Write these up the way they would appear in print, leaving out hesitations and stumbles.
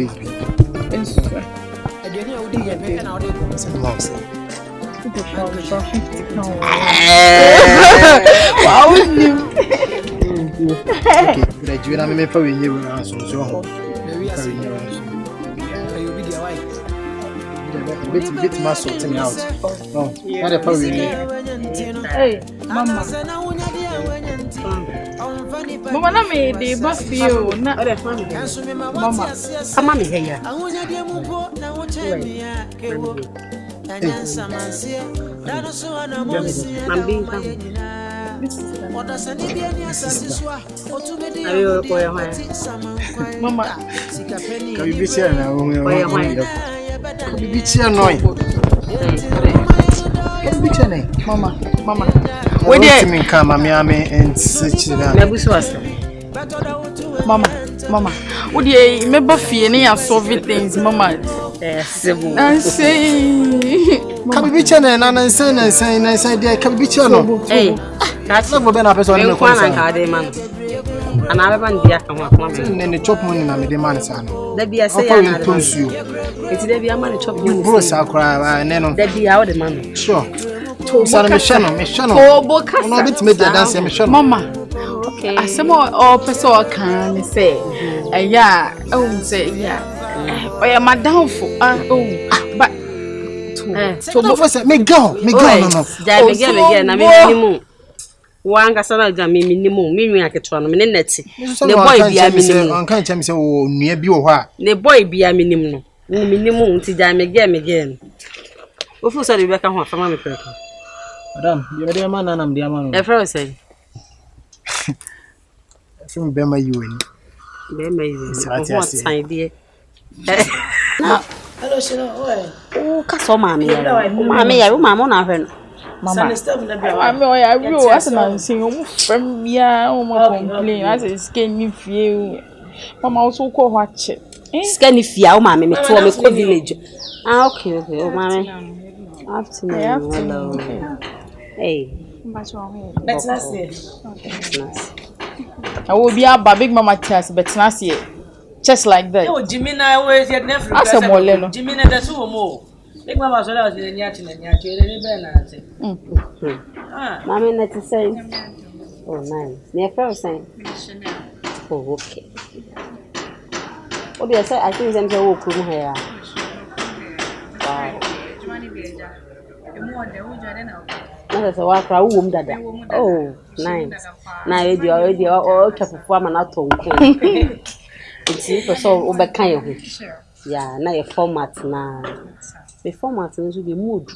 baby. Wow, okay, but you and me for you so bit my sort me out. No, not a power. hey, Mama. Mama, na me the boss you na Mama. Mama me here. I'm being Mama. Can you be here now? Can you be here now? Mama. Where do you mean come, Mammy, and such that? Mama. Would you remember feeling and solving things, Mama? Yes, and say, Can be channel and say, dear, can be channel. Hey, that's not been a person in the corner. And I haven't been and the chop money and the demand, son. There be a say, it's there be a money chop you. Gross, I'll cry, and then there be out the money. Sure. Son, Michelle, oh, book, no, it's made that dance, Michelle. Mama. Okay. I some more person can say, yeah, oh, say, yeah. I am my downfall. But me go, no. Again, I mean, one casana minimum, meaning I get one minute. The boy be a minimum. Can't tell me so near Bioha. The boy be a minimum. Minimum to jam again. Who said Rebecca from Mammy Perkin? Madam, you're the man and I'm the man. A friend say, from Bema, you in. Bema, what's idea? Hello, Shino. Oh, Casso, Mammy. Mammy, I Mamma. Mama, I will as a man sing from ya, complain as a skinny few. Mama also call watch it. Skinny few, Mammy, me to a village. Okay, oh, Mammy. Afternoon, hello. Hey, That's last year. I will be up by Big Mama Chas, but last year. Just like that. Oh, Jimmy, I always had never. As a moleno. Jimmy, that's two more. Big Mama said I was in the yacht and Mammy, let's say, oh, nice. Near first saying, oh, okay. Oh, yes, I think them to walk from here. Wow. That's a walk around womb that. Oh, nice. Now, you already all chapter form and not to it's so over kind. Yeah, now your format now. The format is the mood.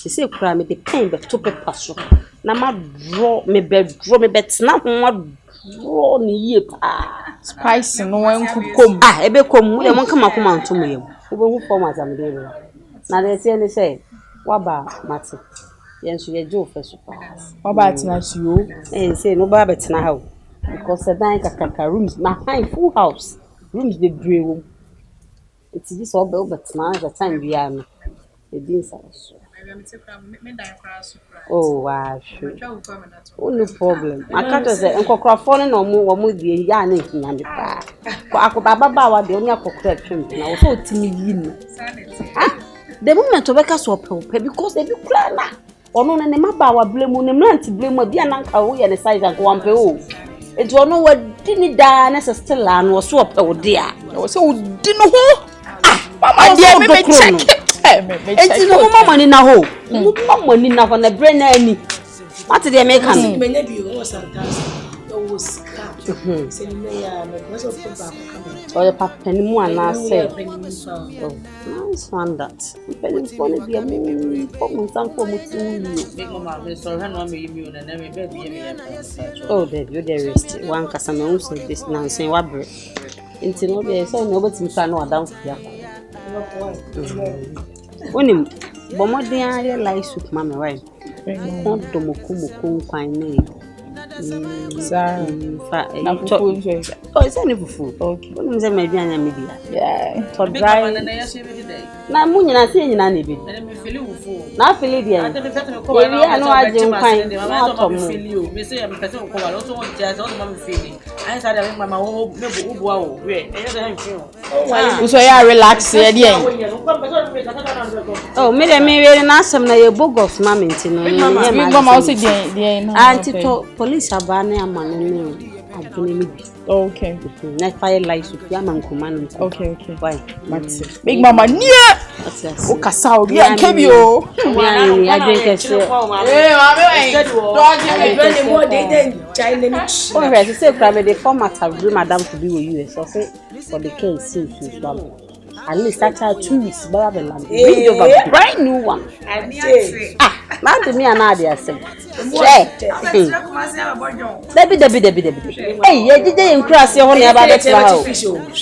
You say, cry me the pain, but to paper so. Now, my draw me bed, not what draw me. Spice, no one could come. I be come, we won't come out to me. Who format I'm doing. Now, they say, what about Matty? Yes, you do first. What about you? And say, no babbit now. Because the night at rooms, my fine full house. Rooms be brave. It's this all but now the time we are. The beans are so. Oh, wow. Oh, no problem. I can't say, Uncle Crawford or more with the yarn and the bar. For I could Baba, the only correction. I was so timid. The moment to wake us up because they do cry. Or no, and the map blame on them, not to blame a dear uncle and the size of one peo. It was no what didn't die as a still and was swap, oh dear. So didn't know. Mama, dear, me check it. It's no money in a hole. No money enough on the brain. Any what did they make him? Or the papa anymore, and I said, oh, nice one that. It's going to be a million some for me. Oh, there you rest. One Casanova said this now saying what bread. Into no day, so nobody can know down here. When him, but more than I realize with Mamma, right? Not Domokum, quine. Sir, na fufu nso. Oh, it's any fufu. Okay. Wonu say me bianya media. Yeah. To dry. Na mu nyina se nyina na ebi. Na me feel fufu. Na feel dia. Ante me feel ko wa. Na no aje nkwan. Na to mu. Me say am pese ko wa. So won tia so ma me feel. Ai sa da me mama wo me bu ubu a wo. We. E say am feel. So ya relax ya dia. Oh, me we na asem na ye bogos mama ntino. Me mama o say dia na. Anti to police abane amane me. Okay. Na fire lights with yaman command. Okay. Why? Big mama near. O kasa o bia kebio. I drink a share. Oh, right. You say, the format have been madam to be with you. So say for the case, since at least that's 2 weeks. Babylon. Brand new one. Now to me and Nadia say. Debbie. Hey, you didn't cross your honey about that.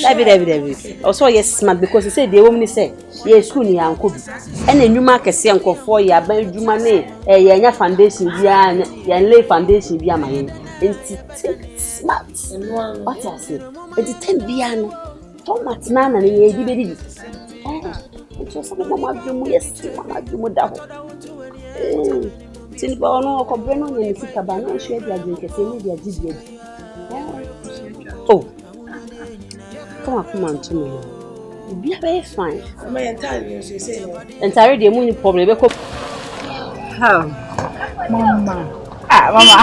Debbie. Also, yes, smart because you said the woman said, yes, Cooney and Kobe. And a new market, say, Uncle 4 year, but you money, a young foundation, yan lay foundation, be my name. Smart. What I say? It's 10 piano. Thomas Nana, and ye did it. It was some of my dream, yes, my dream. Silver no compreno ni sika bana share dia drink say me dia gidi. Oh. Come on to me. Be very fine. My entire you say. Entire dey money problem be ko. Ha. Mama. Mama.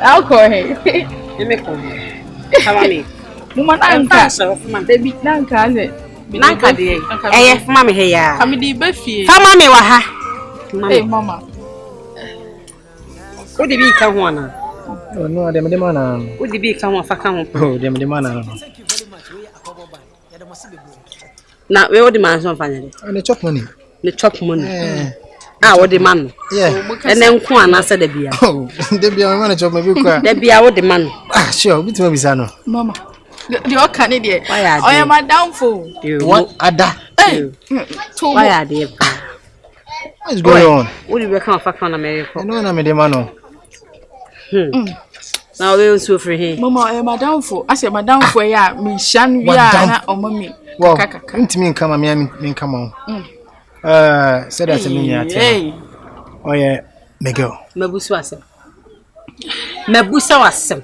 I'll call her. You make come. Come me. Mama nanka. Baby nanka le. Nanka dey. Eh, mama he ya. Kami di be fie. Mama me wa ha. Hey mama. What did be come on? Oh no, dem man. What did be come on for come? Oh, dem man. Na we what the man so finally. And the chop money. The chop money. What the man? Yeah. And then ko na say the bia. Oh, the bia man chop me bi kwa. The bia what the man? Ah, sure, bit me bisa no. Mama. The all Canadian. Why are I am a downfall. What ada? Hey. Why are they? What's going on? What do you come from America? No na me de man no. Now we also free here. Mama, I am a downfall. I say my downfall ya me shan we are o mami. Wow. Intimi nkama me nkama. Said that to me at. Oh yeah, Miguel. Mabusu asem. Mabusa wasem.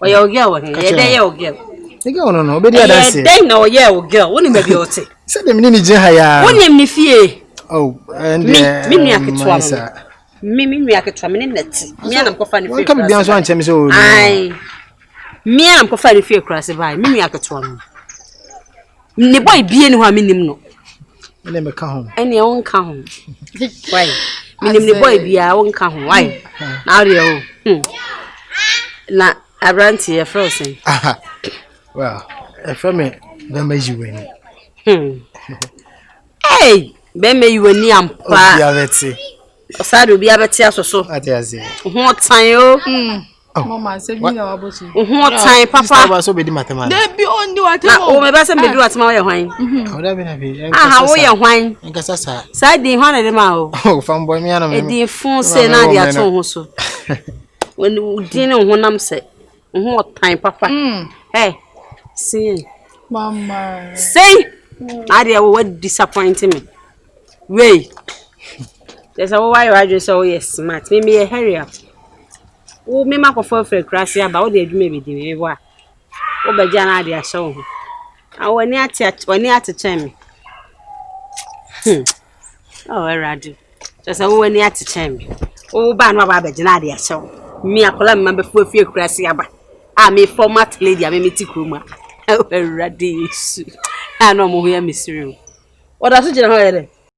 Oh yeah, girl, yeah, dey your girl. Miguel no, obedi dance. Dey no yeah, girl. Woni me bi ote. Said them ni je ha ya. Woni me fie. Oh, and me aketwa. Me aketwa me net. Me anam ko fa ni fie. Come bian so anche me so. Ai. Me anam ko fa ni fie kra se bai. Me aketwa no. Ni boy bie ni ho a menim no. Ele me ka ho. Ene won ka ho. Why? Menim ni boy bia won ka ho. Why? Na re o. Na abranti e frozen. Well, if I me then me you win. Hey, be me you ni ampa. Obi abeti. Osado obi abeti asoso. Ati azi. Ho tan o. Mama say bi na wabosi. Ho tan papa. Ba so be di matema. Dey bi on di watema. Na o me ba se be di watema wo ye hwan. O da be na be. Aha wo ye hwan. Nka sasa. Sa di hwan na de ma o. Oh, fanboy me ana me. E di fun se na di ato ho so. When you din ho nam se. Ho tan papa. Hey. See. Mama. Say. Nadia what disappoint me. Wait. There's a why you just so yes smart. Me a hurry up. O me ma ko for crazy about what they do maybe the wa. O be jana Nadia show. And when you at me. Oh, Radu. Just when you at me. O ba no ba be jana Nadia show. Me akola me be for fear crazy aba. Ah me format lady am me tikroma. Oh, Radu. I know mo hear mystery. What does it